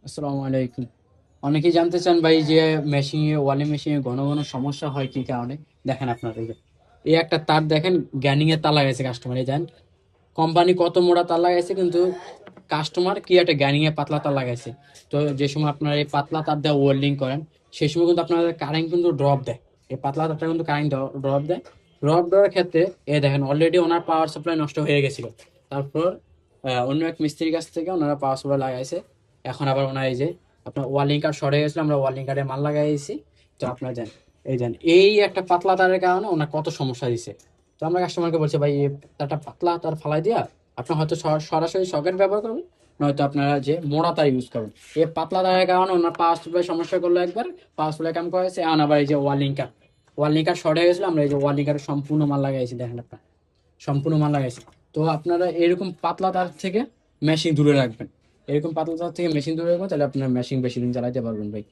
আসসালামু আলাইকুম। অনেকেই জানতে চান ভাই যে মেশিনে ওয়ালিং মেশিনে ঘন ঘন সমস্যা হয় কি কারণে। দেখেন আপনার এই একটা তার দেখেন, গ্যানিং এর তার লাগাইছে কাস্টমার, এই দেন কোম্পানি কত মোটা তার লাগাইছে, কিন্তু কাস্টমার কি একটা গ্যানিং এ পাতলা তার লাগাইছে। তো যে সময় আপনারা এই পাতলা তার দিয়ে ওয়েল্ডিং করেন, সেই সময় কিন্তু আপনাদের কারেন্ট কিন্তু ড্রপ দেয়। এই পাতলা তারটা কিন্তু কারেন্ট ড্রপ দেয়। ড্রপ দেওয়ার ক্ষেত্রে দেখেন অলরেডি ওনার পাওয়ার সাপ্লাই নষ্ট হয়ে গেছিল। তারপর অন্য এক মিস্ত্রির কাছ থেকে ওনারা পাওয়ার সাপ্লাই লাগাইছে। এখন আবার ওনার এই যে আপনার ওয়ার্লিং কার্ড শর্ট হয়ে গেছিল, আমরা ওয়ার্লিং কার্ডে মাল লাগাইছি। তো আপনার দেন এই একটা পাতলা তারের কারণে ওনার কত সমস্যা দিছে। তো আমরা কাস্টমারকে বলছি ভাই এই তারটা পাতলা তার ফালাই দিয়া আপনার হয়তো সরাসরি সকেট ব্যবহার করবেন, নয়তো আপনারা যে মোড়া তার ইউজ করবেন। এই পাতলা তারের কারণে ওনার পাওয়ার সাপ্লাই সমস্যা করলো একবার, পাওয়ার সাপ্লাই কাম করেছে। এখন আবার এই যে ওয়ার্লিং কার্ড শর্ট হয়ে গেছিল, আমরা এই যে ওয়ার্লিং কার্ডের সম্পূর্ণ মাল লাগাইছি, দেখেন আপনার সম্পূর্ণ মাল লাগাইছি। তো আপনারা এরকম পাতলা তার থেকে মেশিন দূরে রাখবেন। এরকম পাতলা তার থেকে মেশিন দূরে রাখবেন, তাহলে আপনার মেশিন বেশি দিন চালাতে পারবেন ভাই।